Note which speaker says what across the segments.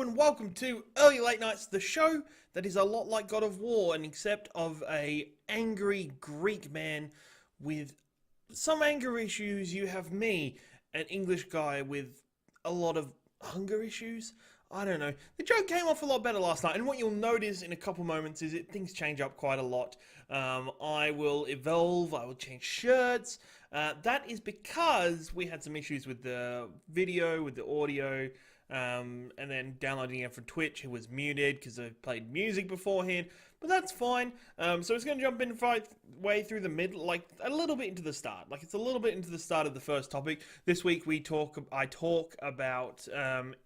Speaker 1: Hello and welcome to Early Late Nights, the show that is a lot like God of War, and except of a angry Greek man with some anger issues. You have me, an English guy with a lot of hunger issues. I don't know. The joke came off a lot better last night, and what you'll notice in a couple moments is that things change up quite a lot. I will evolve, I will change shirts. That is because we had some issues with the video, with the audio, and then downloading it from Twitch. It was muted because I played music beforehand, but that's fine. So it's going to jump in right way through the middle, like a little bit into the start. Like it's a little bit into the start of the first topic. This week I talk about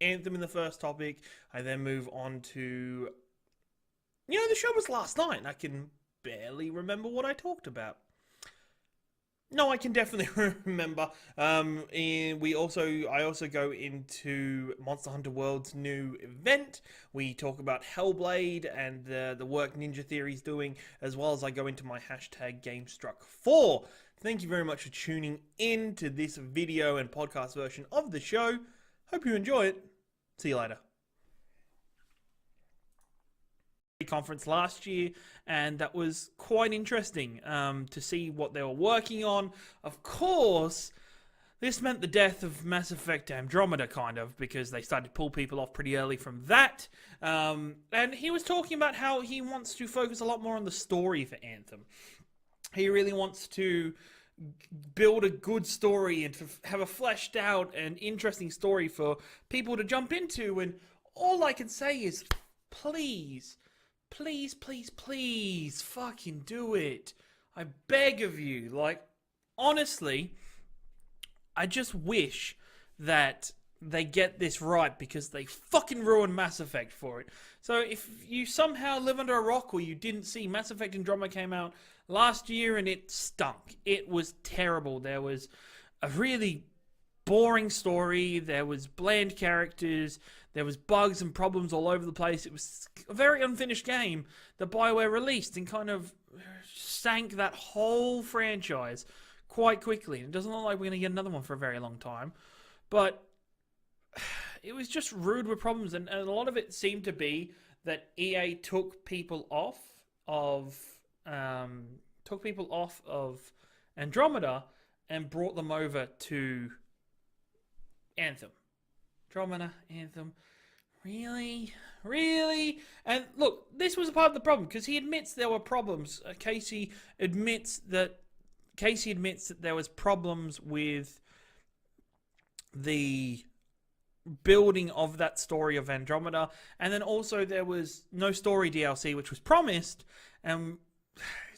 Speaker 1: Anthem in the first topic. I then move on to, the show was last night, and I can barely remember what I talked about. No, I can definitely remember. I also go into Monster Hunter World's new event. We talk about Hellblade and the work Ninja Theory's doing, as well as I go into my hashtag GameStruck4. Thank you very much for tuning in to this video and podcast version of the show. Hope you enjoy it. See you later. Conference last year, and that was quite interesting to see what they were working on. Of course, this meant the death of Mass Effect Andromeda, kind of, because they started to pull people off pretty early from that. And he was talking about how he wants to focus a lot more on the story for Anthem. He really wants to build a good story and to have a fleshed out and interesting story for people to jump into. And all I can say is, please, fucking do it. I beg of you. Like, honestly, I just wish that they get this right, because they fucking ruined Mass Effect for it. So if you somehow live under a rock or you didn't see, Mass Effect Andromeda came out last year and it stunk. It was terrible. There was a really boring story, there was bland characters, there was bugs and problems all over the place. It was a very unfinished game that BioWare released and kind of sank that whole franchise quite quickly. It doesn't look like we're going to get another one for a very long time, but it was just rude with problems, and a lot of it seemed to be that EA took people off of Andromeda and brought them over to Anthem. Andromeda, Anthem. Really? And look, this was a part of the problem, because he admits there were problems. Casey admits that there was problems with the building of that story of Andromeda, and then also there was no story DLC, which was promised, and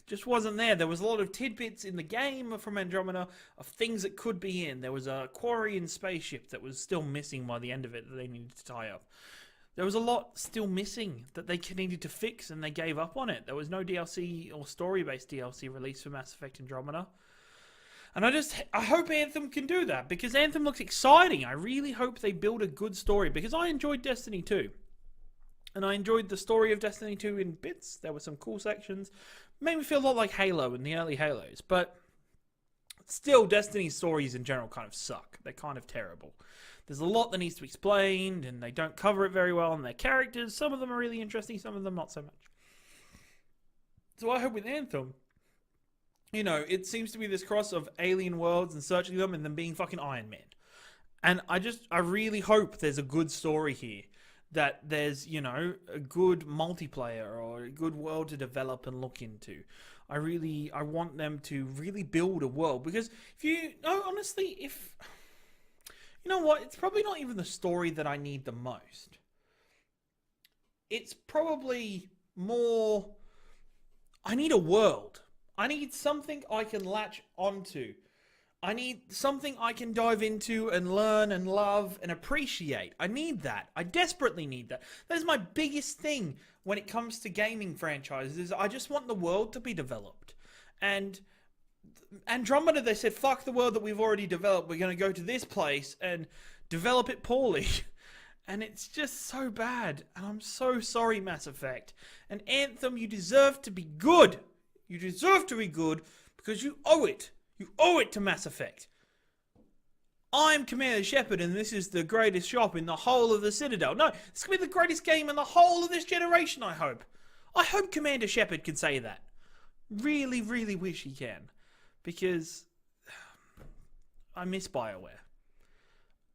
Speaker 1: just wasn't there. There was a lot of tidbits in the game from Andromeda of things that could be in. There was a Quarian spaceship that was still missing by the end of it that they needed to tie up. There was a lot still missing that they needed to fix, and they gave up on it. There was no DLC or story-based DLC released for Mass Effect Andromeda. And I hope Anthem can do that, because Anthem looks exciting. I really hope they build a good story, because I enjoyed Destiny 2. And I enjoyed the story of Destiny 2 in bits. There were some cool sections. Made me feel a lot like Halo in the early Halos. But still, Destiny's stories in general kind of suck. They're kind of terrible. There's a lot that needs to be explained, and they don't cover it very well. And their characters, some of them are really interesting, some of them not so much. So I hope with Anthem, it seems to be this cross of alien worlds and searching them and them being fucking Iron Man. And I really hope there's a good story here. That there's, a good multiplayer or a good world to develop and look into. I want them to really build a world, because honestly, it's probably not even the story that I need the most. It's probably more, I need a world. I need something I can latch onto. I need something I can dive into and learn and love and appreciate. I need that. I desperately need that. That is my biggest thing when it comes to gaming franchises. I just want the world to be developed. And Andromeda, they said, fuck the world that we've already developed. We're going to go to this place and develop it poorly. And it's just so bad. And I'm so sorry, Mass Effect. And Anthem, you deserve to be good. You deserve to be good, because you owe it. You owe it to Mass Effect. I'm Commander Shepard and this is the greatest shop in the whole of the Citadel. No, this could be the greatest game in the whole of this generation, I hope. I hope Commander Shepard can say that. Really, really wish he can. Because I miss BioWare.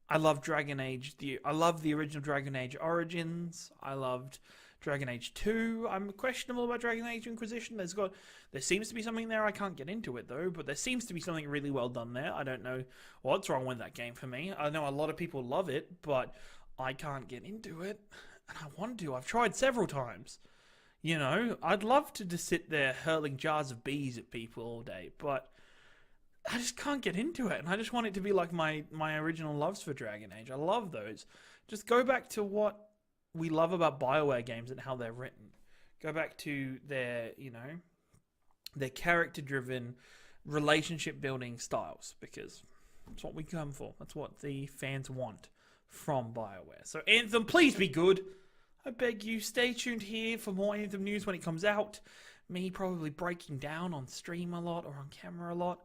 Speaker 1: I love Dragon Age. I love the original Dragon Age Origins. I loved Dragon Age 2. I'm questionable about Dragon Age Inquisition. There seems to be something there. I can't get into it though, but there seems to be something really well done there. I don't know what's wrong with that game for me. I know a lot of people love it, but I can't get into it. And I want to. I've tried several times. You know, I'd love to just sit there hurling jars of bees at people all day, but I just can't get into it, and I just want it to be like my original loves for Dragon Age. I love those. Just go back to what we love about BioWare games and how they're written. Go back to their, their character-driven, relationship-building styles, because that's what we come for. That's what the fans want from BioWare. So Anthem, please be good. I beg you, stay tuned here for more Anthem news when it comes out. Me probably breaking down on stream a lot or on camera a lot.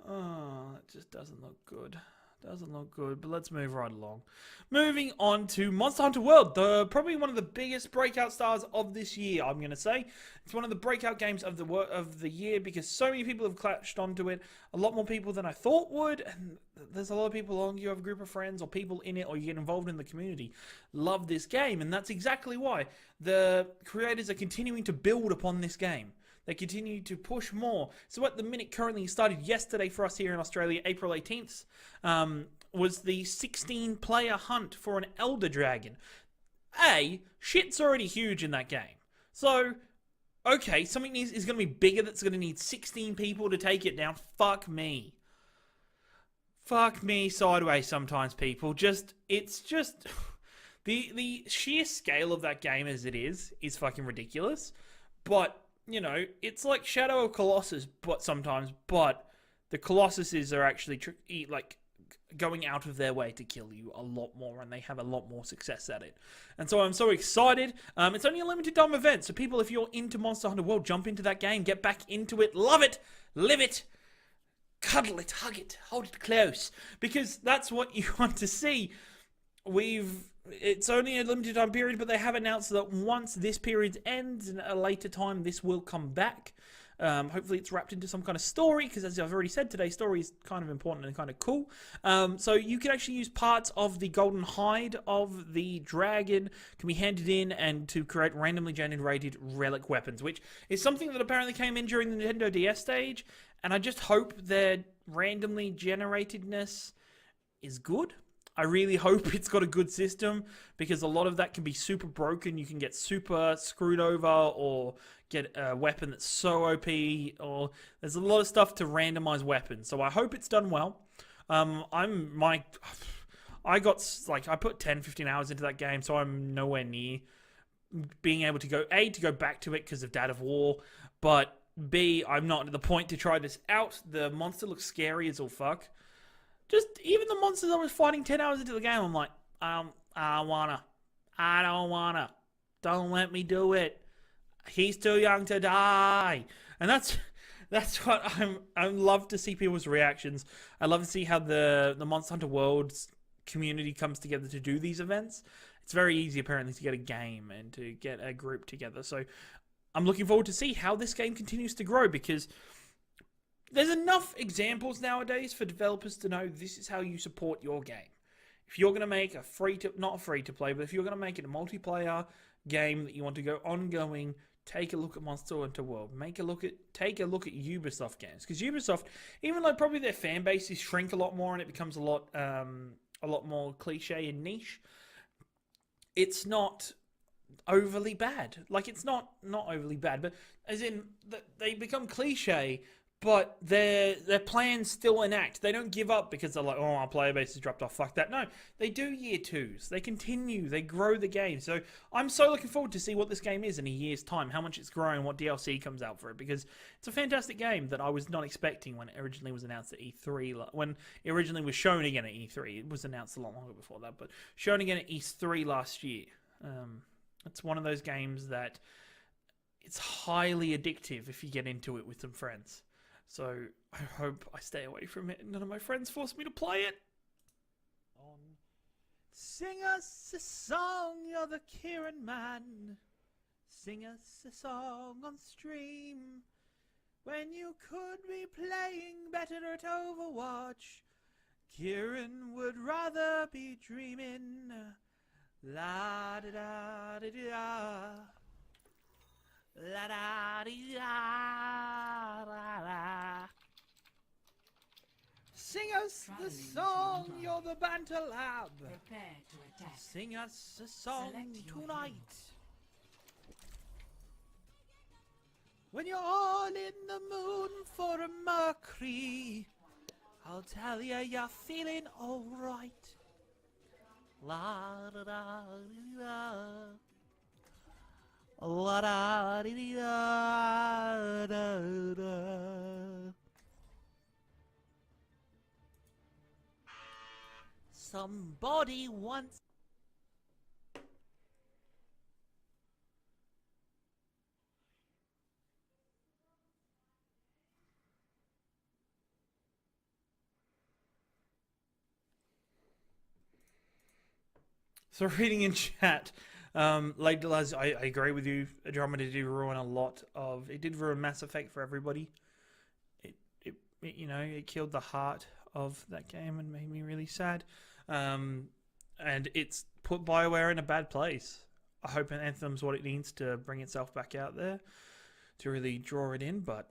Speaker 1: Oh, it just doesn't look good. Doesn't look good, but let's move right along. Moving on to Monster Hunter World, probably one of the biggest breakout stars of this year, I'm going to say. It's one of the breakout games of the year because so many people have clatched onto it. A lot more people than I thought would, and there's a lot of people along. You have a group of friends or people in it, or you get involved in the community, love this game, and that's exactly why the creators are continuing to build upon this game. They continue to push more. So at the minute currently started yesterday for us here in Australia, April 18th, was the 16-player hunt for an Elder Dragon. Shit's already huge in that game. So, okay, something is going to be bigger that's going to need 16 people to take it down. Fuck me. Fuck me sideways sometimes, people. It's just... The sheer scale of that game as it is fucking ridiculous. But... it's like Shadow of Colossus, but the Colossuses are actually going out of their way to kill you a lot more, and they have a lot more success at it. And so I'm so excited. It's only a limited time event, so people, if you're into Monster Hunter World, jump into that game, get back into it, love it, live it, cuddle it, hug it, hold it close, because that's what you want to see. It's only a limited time period, but they have announced that once this period ends, in a later time, this will come back. Hopefully it's wrapped into some kind of story, because as I've already said today, story is kind of important and kind of cool. So you can actually use parts of the golden hide of the dragon, can be handed in, and to create randomly generated relic weapons, which is something that apparently came in during the Nintendo DS stage, and I just hope their randomly generatedness is good. I really hope it's got a good system, because a lot of that can be super broken. You can get super screwed over, or get a weapon that's so OP, or there's a lot of stuff to randomize weapons. So I hope it's done well. I put 10, 15 hours into that game, so I'm nowhere near being able to go back to it because of Dad of War, but B, I'm not at the point to try this out. The monster looks scary as all fuck. Just, even the monsters I was fighting 10 hours into the game, I'm like, I don't wanna. Don't let me do it. He's too young to die. And that's what I love to see people's reactions. I love to see how the Monster Hunter World's community comes together to do these events. It's very easy, apparently, to get a game and to get a group together. So I'm looking forward to see how this game continues to grow, because there's enough examples nowadays for developers to know this is how you support your game. If you're going to make not a free-to-play, but if you're going to make it a multiplayer game that you want to go ongoing, take a look at Monster Hunter World. Take a look at Ubisoft games, because Ubisoft, even though probably their fan bases shrink a lot more and it becomes a lot more cliche and niche, it's not overly bad. Like, it's not overly bad, but as in they become cliche, but their plans still enact. They don't give up because they're like, oh, our player base has dropped off. Fuck that. No, they do year twos. They continue. They grow the game. So I'm so looking forward to see what this game is in a year's time, how much it's growing, what DLC comes out for it, because it's a fantastic game that I was not expecting when it originally was announced at E3. When it originally was shown again at E3. It was announced a lot longer before that, but shown again at E3 last year. It's one of those games that it's highly addictive if you get into it with some friends. So I hope I stay away from it and none of my friends force me to play it. on. Sing us a song, you're the Ciaran man. Sing us a song on stream. When you could be playing better at Overwatch, Ciaran would rather be dreaming. La da da da da. La da da da da. Sing us the song, you're the banter lab.
Speaker 2: Prepare to attack.
Speaker 1: Sing us a song tonight. When you're all in the mood for a Mercury, I'll tell you you're feeling alright. La da da da. La da da da da. Somebody once. So reading in chat, Lady Laz, I agree with you. Andromeda did ruin a lot of. It did ruin Mass Effect for everybody. It killed the heart of that game and made me really sad. And it's put BioWare in a bad place. I hope Anthem's what it needs to bring itself back out there to really draw it in. But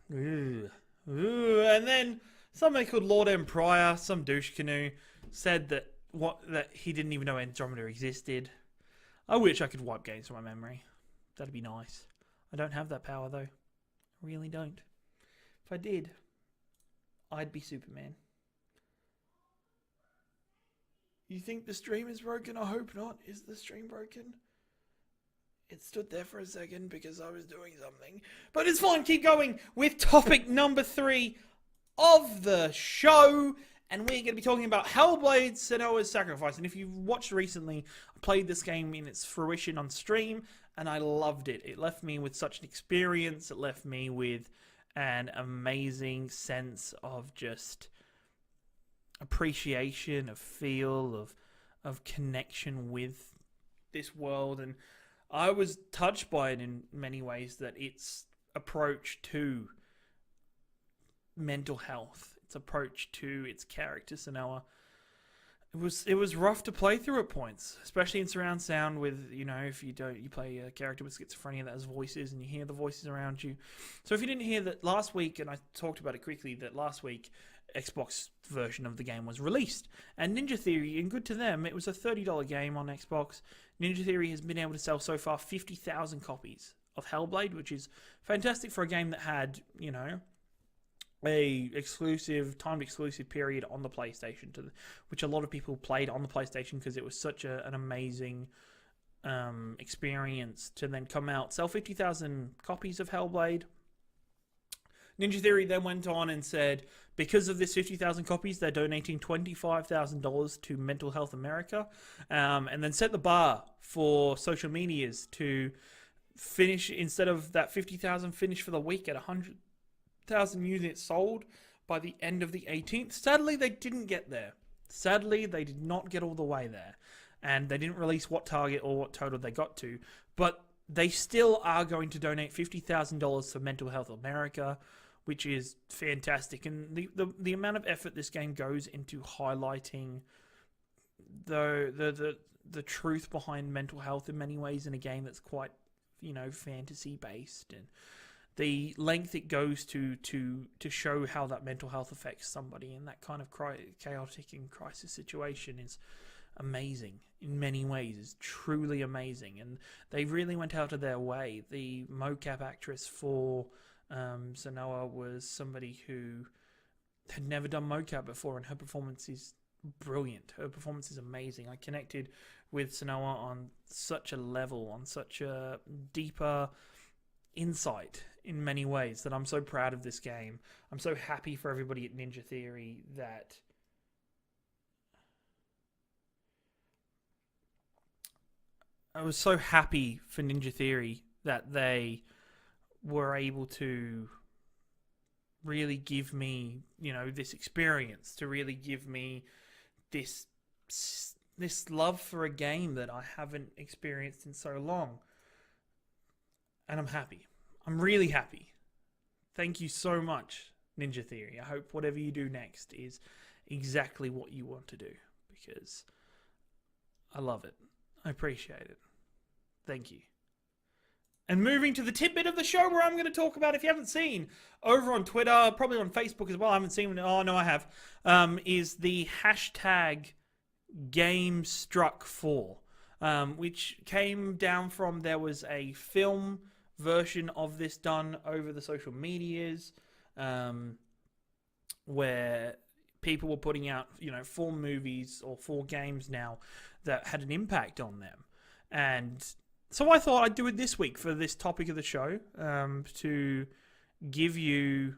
Speaker 1: and then somebody called Lord M. Pryor, some douche canoe, said that he didn't even know Andromeda existed. I wish I could wipe games from my memory. That'd be nice. I don't have that power though. I really don't. If I did, I'd be Superman. You think the stream is broken? I hope not. Is the stream broken? It stood there for a second because I was doing something. But it's fine. Keep going with topic number 3 of the show. And we're going to be talking about Hellblade: Senua's Sacrifice. And if you've watched recently, I played this game in its fruition on stream, and I loved it. It left me with such an experience. It left me with an amazing sense of just appreciation, of feel, of connection with this world. And I was touched by it in many ways, that its approach to mental health, its approach to its character Senua, it was rough to play through at points, especially in surround sound with, if you play a character with schizophrenia that has voices and you hear the voices around you. So if you didn't hear that last week, and I talked about it quickly, that last week Xbox version of the game was released, and Ninja Theory, and good to them, it was a $30 game on Xbox. Ninja Theory has been able to sell so far 50,000 copies of Hellblade, which is fantastic for a game that had, a timed exclusive period on the PlayStation, which a lot of people played on the PlayStation because it was such an amazing experience to then come out, sell 50,000 copies of Hellblade. Ninja Theory then went on and said, because of this 50,000 copies, they're donating $25,000 to Mental Health America, and then set the bar for social medias to finish, instead of that 50,000, finish for the week at 100,000 units sold by the end of the 18th. Sadly, they didn't get there. Sadly, they did not get all the way there, and they didn't release what target or what total they got to, but they still are going to donate $50,000 to Mental Health America, which is fantastic. And the amount of effort this game goes into highlighting the truth behind mental health in many ways in a game that's quite, fantasy based, and the length it goes to show how that mental health affects somebody in that kind of chaotic and crisis situation is amazing in many ways. Is truly amazing, and they really went out of their way. The mocap actress for Senua was somebody who had never done mocap before, and her performance is brilliant. Her performance is amazing. I connected with Senua on such a level, on such a deeper insight in many ways, that I'm so proud of this game. I'm so happy for everybody at Ninja Theory that I was so happy for Ninja Theory that they were able to really give me, this experience, to really give me this
Speaker 2: this love for a game that I haven't experienced in so long. And I'm happy. I'm really happy. Thank you so much, Ninja Theory. I hope whatever you do next is exactly what you want to do, because I love it. I appreciate it. Thank you. And moving to the tidbit of the show where I'm going to talk about, if you haven't seen, over on Twitter, probably on Facebook as well, I haven't seen it, oh no I have, is the hashtag GameStruck4, which came down from, there was a film version of this done over the social medias, where people were putting out, 4 movies or 4 games now that had an impact on them. And so I thought I'd do it this week for this topic of the show, to give you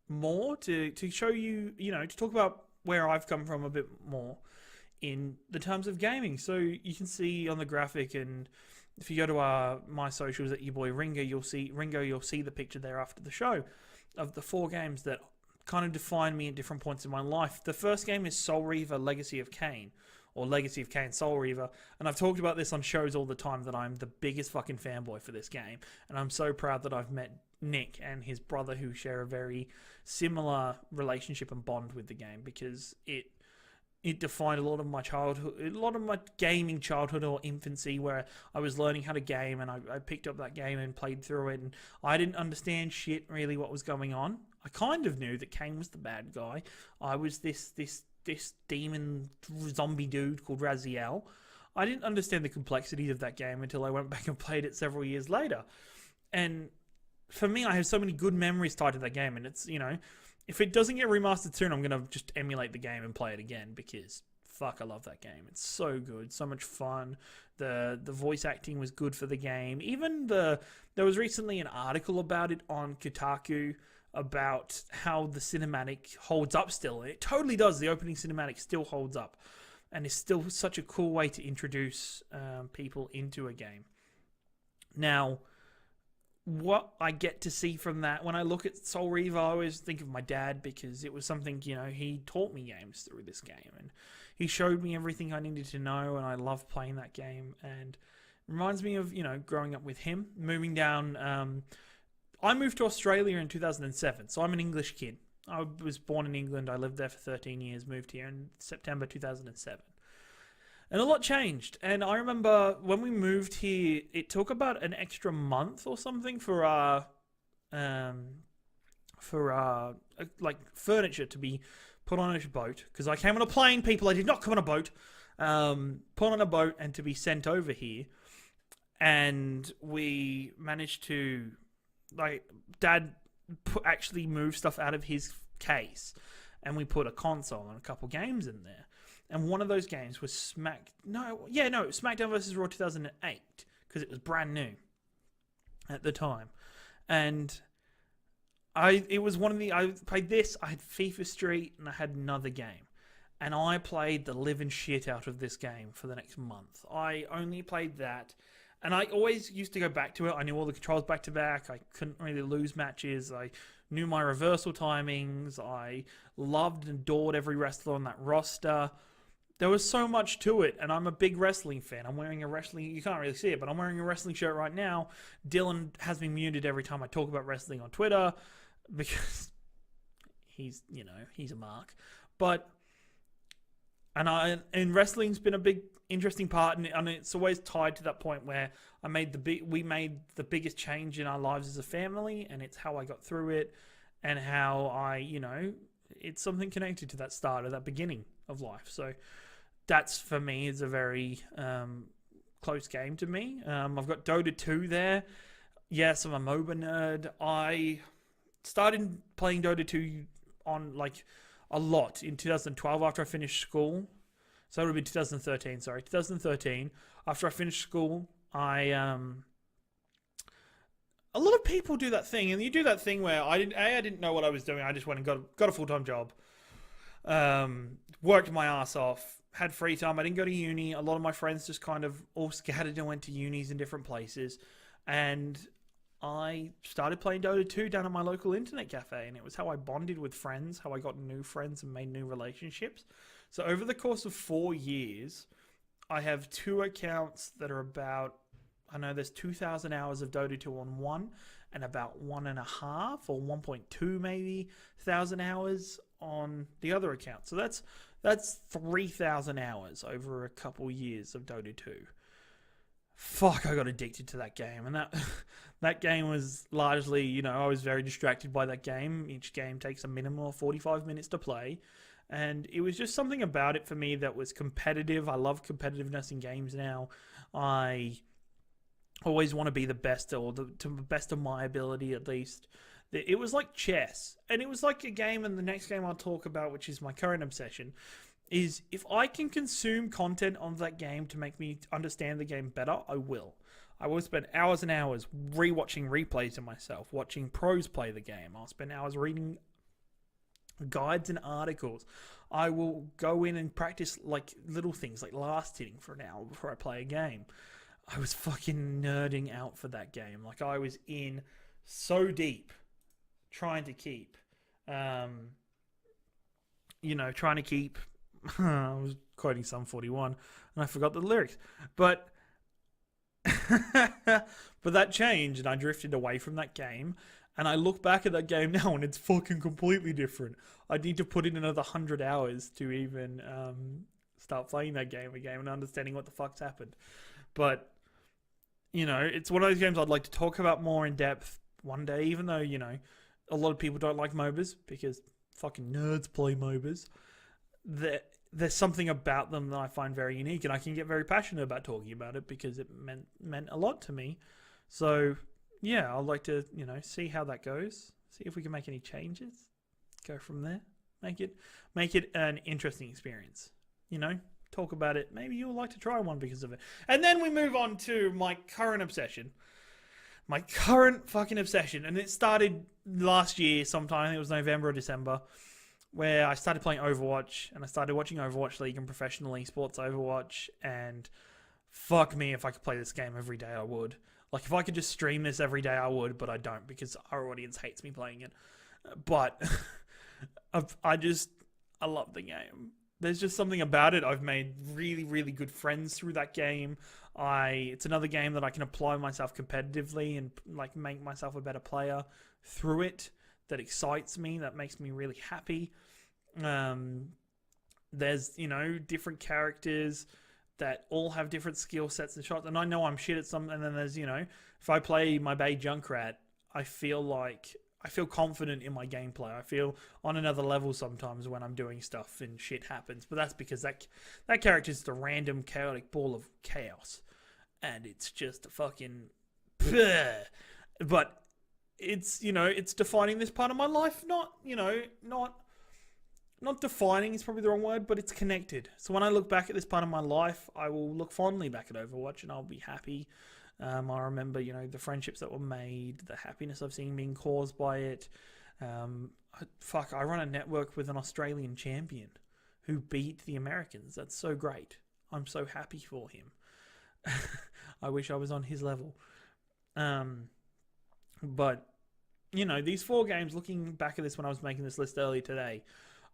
Speaker 2: more, to show you, to talk about where I've come from a bit more in the terms of gaming. So you can see on the graphic, and if you go to my socials at your boy Ringo, you'll see the picture there after the show of the 4 games that kind of define me at different points in my life. The first game is Soul Reaver Legacy of Kain, or Legacy of Kain Soul Reaver, and I've talked about this on shows all the time, that I'm the biggest fucking fanboy for this game, and I'm so proud that I've met Nick and his brother, who share a very similar relationship and bond with the game, because it defined a lot of my childhood, a lot of my gaming childhood or infancy, where I was learning how to game, and I picked up that game and played through it, and I didn't understand shit really what was going on. I kind of knew that Kain was the bad guy. I was this demon zombie dude called Raziel. I didn't understand the complexities of that game until I went back and played it several years later. And for me, I have so many good memories tied to that game, and it's, if it doesn't get remastered soon, I'm going to just emulate the game and play it again, because fuck, I love that game. It's so good, so much fun. The voice acting was good for the game. Even there was recently an article about it on Kotaku about how the cinematic holds up still. It totally does. The opening cinematic still holds up, and is still such a cool way to introduce people into a game. Now, what I get to see from that, when I look at Soul Reaver, I always think of my dad, because it was something, he taught me games through this game, and he showed me everything I needed to know, and I love playing that game, and it reminds me of, growing up with him, moving down. I moved to Australia in 2007, so I'm an English kid. I was born in England, I lived there for 13 years, moved here in September 2007. And a lot changed. And I remember when we moved here, it took about an extra month or something for our furniture to be put on a boat. Because I came on a plane, people. I did not come on a boat. Put on a boat and to be sent over here. And we managed to, Dad actually moved stuff out of his case. And we put a console and a couple games in there. And one of those games was SmackDown vs. Raw 2008, because it was brand new at the time. And I played this, I had FIFA Street, and I had another game. And I played the living shit out of this game for the next month. I only played that. And I always used to go back to it. I knew all the controls back to back. I couldn't really lose matches. I knew my reversal timings. I loved and adored every wrestler on that roster. There was so much to it, and I'm a big wrestling fan. I'm wearing you can't really see it, but I'm wearing a wrestling shirt right now. Dylan has me muted every time I talk about wrestling on Twitter, because he's a mark. But, and wrestling's been a big, interesting part, and it's always tied to that point where we made the biggest change in our lives as a family, and it's how I got through it, and how it's something connected to that start, or that beginning of life. So that's, for me, is a very close game to me. I've got Dota 2 there. Yes, I'm a MOBA nerd. I started playing Dota 2 on a lot in 2012 after I finished school. So it would be 2013, sorry. 2013, after I finished school, a lot of people do that thing, and you do that thing where I didn't know what I was doing. I just went and got a full-time job. Worked my ass off, had free time. I didn't go to uni. A lot of my friends just kind of all scattered and went to unis in different places. And I started playing Dota 2 down at my local internet cafe, and it was how I bonded with friends, how I got new friends and made new relationships. So over the course of 4 years, I have 2 accounts that are about, I know there's 2,000 hours of Dota 2 on one, and about 1.5 or 1.2 maybe thousand hours on the other account. So that's 3,000 hours over a couple years of Dota 2. Fuck, I got addicted to that game, and that game was largely, I was very distracted by that game. Each game takes a minimum of 45 minutes to play, and it was just something about it for me that was competitive. I love competitiveness in games now. I always want to be the best, or to the best of my ability at least. It was like chess, and it was like a game, and the next game I'll talk about, which is my current obsession, is if I can consume content on that game to make me understand the game better, I will. I will spend hours and hours rewatching replays of myself, watching pros play the game. I'll spend hours reading guides and articles. I will go in and practice like little things like last hitting for an hour before I play a game. I was fucking nerding out for that game. Like, I was in so deep trying to keep I was quoting Sum 41 and I forgot the lyrics. But but that changed and I drifted away from that game. And I look back at that game now and it's fucking completely different. I need to put in another 100 hours to even start playing that game again and understanding what the fuck's happened. But, it's one of those games I'd like to talk about more in depth one day, even though, a lot of people don't like MOBAs because fucking nerds play MOBAs. There's something about them that I find very unique, and I can get very passionate about talking about it because it meant a lot to me. So, yeah, I'd like to, see how that goes. See if we can make any changes. Go from there. Make it an interesting experience. Talk about it. Maybe you'll like to try one because of it. And then we move on to my current obsession. My current fucking obsession. And it started last year sometime. I think it was November or December, where I started playing Overwatch. And I started watching Overwatch League and professional esports Overwatch. And fuck me, if I could play this game every day, I would. Like, if I could just stream this every day, I would. But I don't because our audience hates me playing it. But I love the game. There's just something about it. I've made really, really good friends through that game. It's another game that I can apply myself competitively and like make myself a better player through it. That excites me. That makes me really happy. There's different characters that all have different skill sets and shots. And I know I'm shit at some. And then there's if I play my Bay Junkrat, I feel confident in my gameplay. I feel on another level sometimes when I'm doing stuff and shit happens. But that's because that character's the random chaotic ball of chaos. And it's just a fucking... But it's, it's defining this part of my life. Not defining is probably the wrong word, but it's connected. So when I look back at this part of my life, I will look fondly back at Overwatch and I'll be happy. I remember, the friendships that were made, the happiness I've seen being caused by it. I run a network with an Australian champion who beat the Americans. That's so great. I'm so happy for him. I wish I was on his level. But, these 4 games, looking back at this when I was making this list earlier today,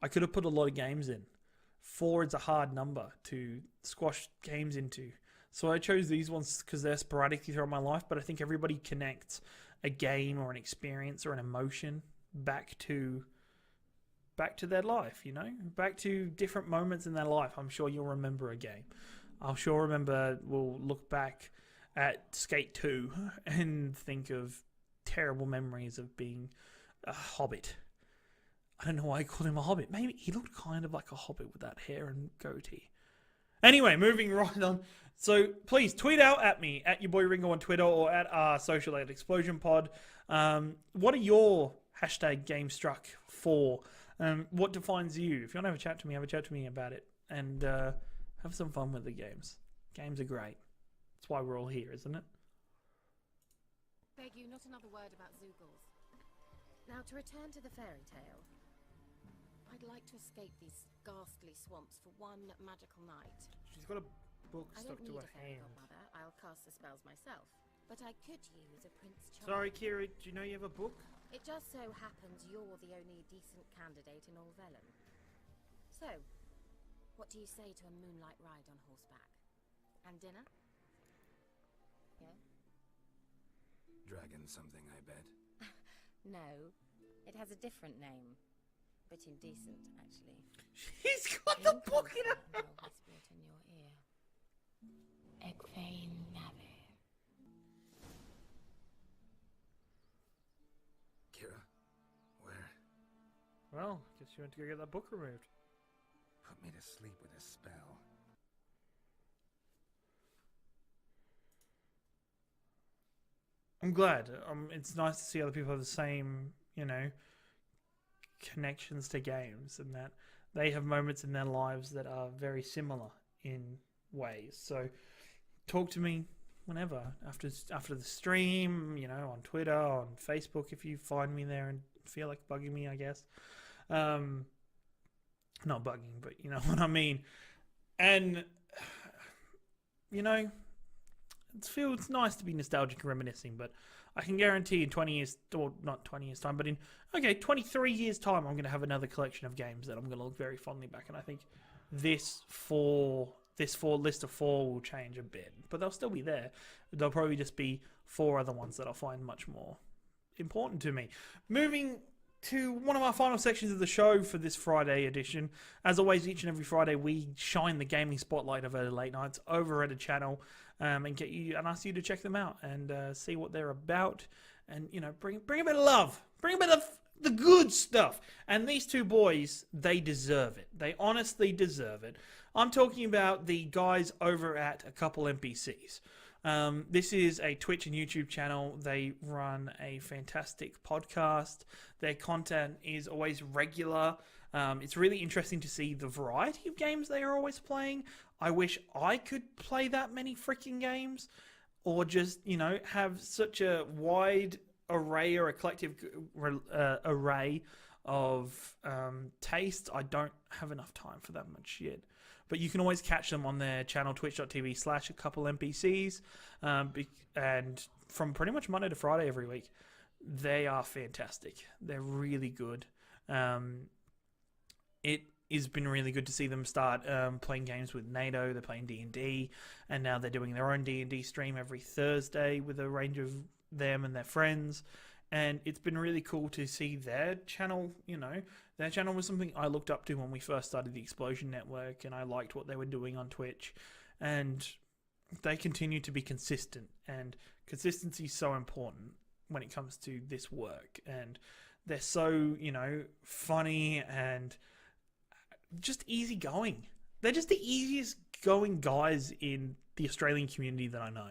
Speaker 2: I could have put a lot of games in. 4 is a hard number to squash games into. So I chose these ones because they're sporadically throughout my life, but I think everybody connects a game or an experience or an emotion back to their life, back to different moments in their life. I'm sure you'll remember a game. We'll look back at Skate 2 and think of terrible memories of being a hobbit. I don't know why I called him a hobbit. Maybe he looked kind of like a hobbit with that hair and goatee. Anyway, moving right on. So please tweet out at me, at your boy Ringo on Twitter, or at our social at Explosion Pod. What are your hashtag GameStruck for? What defines you? If you want to have a chat to me about it. And have some fun with the games. Games are great. That's why we're all here, isn't it?
Speaker 3: Beg you, not another word about Zoogles. Now, to return to the fairy tale. I'd like to escape these ghastly swamps for one magical night.
Speaker 1: She's got a book stuck to her hand.
Speaker 3: Godmother. I'll cast the spells myself. But I could use a Prince Charming.
Speaker 1: Sorry, Kira, do you know you have a book?
Speaker 3: It just so happens you're the only decent candidate in all Vellum. So, What do you say to a moonlight ride on horseback? And dinner? Yeah?
Speaker 4: Dragon something, I bet.
Speaker 3: No. It has a different name. Bit indecent, actually.
Speaker 1: He's got the book in her.
Speaker 3: I'll whisper it in your ear. Egfain Nave.
Speaker 4: Kira, where?
Speaker 2: Well, guess you went to go get that book removed.
Speaker 4: Put me to sleep with a spell.
Speaker 2: I'm glad. It's nice to see other people have the same, connections to games, and that they have moments in their lives that are very similar in ways. So, talk to me whenever after the stream, on Twitter, on Facebook, if you find me there and feel like bugging me, I guess. Not bugging, but you know what I mean. And it's nice to be nostalgic and reminiscing, but I can guarantee in 20 years, or not 20 years time, but in 23 years time, I'm going to have another collection of games that I'm going to look very fondly back. And I think this list of 4 will change a bit, but they'll still be there. There'll probably just be 4 other ones that I'll find much more important to me. Moving to one of our final sections of the show for this Friday edition. As always, each and every Friday, we shine the gaming spotlight of early late nights over at a channel and get you and ask you to check them out and see what they're about, and bring a bit of love, bring a bit of the good stuff. And these 2 boys, they deserve it. They honestly deserve it. I'm talking about the guys over at A Couple NPCs. This is a Twitch and YouTube channel. They run a fantastic podcast. Their content is always regular. It's really interesting to see the variety of games they are always playing. I wish I could play that many freaking games, or just, have such a wide array or eclectic array of taste. I don't have enough time for that much shit. But you can always catch them on their channel, twitch.tv/ACoupleNPCs. And from pretty much Monday to Friday every week. They are fantastic. They're really good. It has been really good to see them start playing games with NATO. They're playing D&D. And now they're doing their own D&D stream every Thursday with a range of them and their friends. And it's been really cool to see their channel, Their channel was something I looked up to when we first started the Explosion Network, and I liked what they were doing on Twitch. And they continue to be consistent, and consistency is so important when it comes to this work. And they're so, funny and just easygoing. They're just the easiest going guys in the Australian community that I know.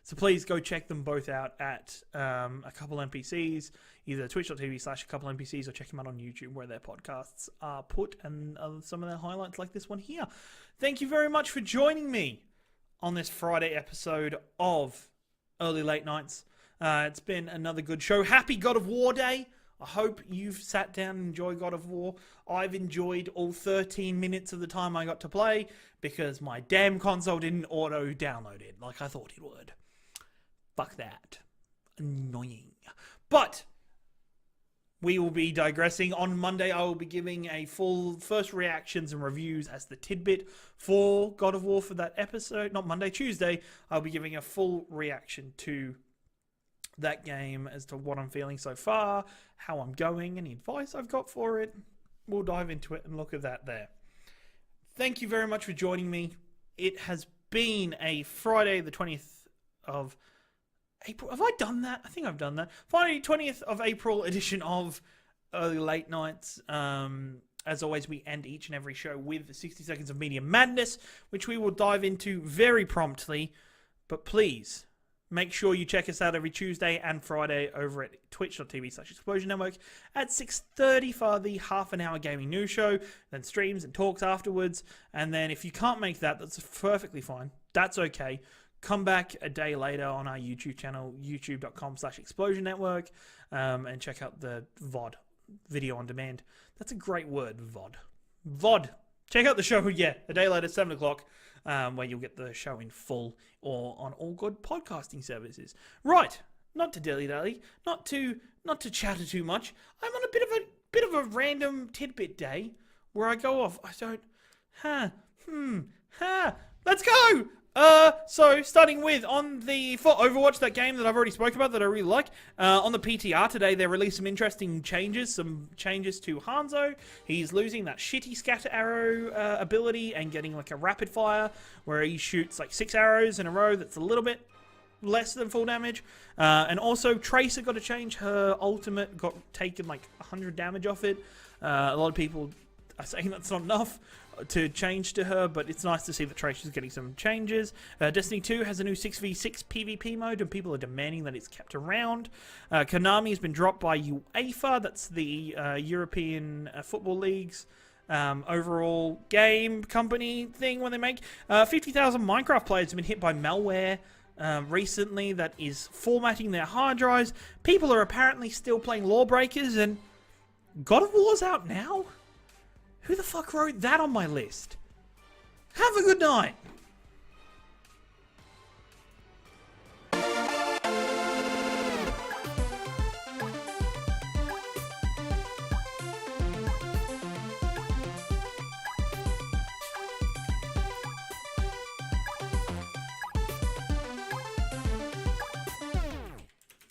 Speaker 2: So please go check them both out at A Couple NPCs, either twitch.tv/ACoupleNPCs, or check them out on YouTube where their podcasts are put, and some of their highlights like this one here. Thank you very much for joining me on this Friday episode of Early Late Nights. It's been another good show. Happy God of War Day. I hope you've sat down and enjoyed God of War. I've enjoyed all 13 minutes of the time I got to play because my damn console didn't auto-download it like I thought it would. Fuck that. Annoying. But we will be digressing. On Monday, I will be giving a full first reactions and reviews as the tidbit for God of War for that episode. Not Monday, Tuesday. I'll be giving a full reaction to that game as to what I'm feeling so far, how I'm going, any advice I've got for it. We'll dive into it and look at that there. Thank you very much for joining me. It has been a Friday, the 20th of April. Have I done that? I think I've done that. Finally, 20th of April edition of Early Late Nights. As always, we end each and every show with 60 seconds of media madness, which we will dive into very promptly. But please, make sure you check us out every Tuesday and Friday over at twitch.tv/Explosion Network at 6:30 for the half-an-hour gaming news show, then streams and talks afterwards. And then if you can't make that, that's perfectly fine. That's okay. Come back a day later on our YouTube channel, youtube.com/Explosion Network, and check out the VOD, video on demand. That's a great word, VOD. VOD. Check out the show, a day later, 7 o'clock, where you'll get the show in full or on all good podcasting services. Right, not to dilly-dally, not to chatter too much. I'm on a bit of a random tidbit day where I go off. Let's go! So starting with for Overwatch, that game that I've already spoken about that I really like, on the PTR today they released some interesting changes, to Hanzo. He's losing that shitty scatter arrow ability and getting like a rapid fire where he shoots like 6 arrows in a row. That's a little bit less than full damage. And also Tracer got to change. Her ultimate got taken like 100 damage off it. A lot of people are saying that's not enough to change to her, but it's nice to see that Tracer's getting some changes. Destiny 2 has a new 6v6 PvP mode, and people are demanding that it's kept around. Konami has been dropped by UEFA, that's the European Football League's overall game company thing when they make. 50,000 Minecraft players have been hit by malware recently that is formatting their hard drives. People are apparently still playing Lawbreakers, and God of War's out now? Who the fuck wrote that on my list? Have a good night.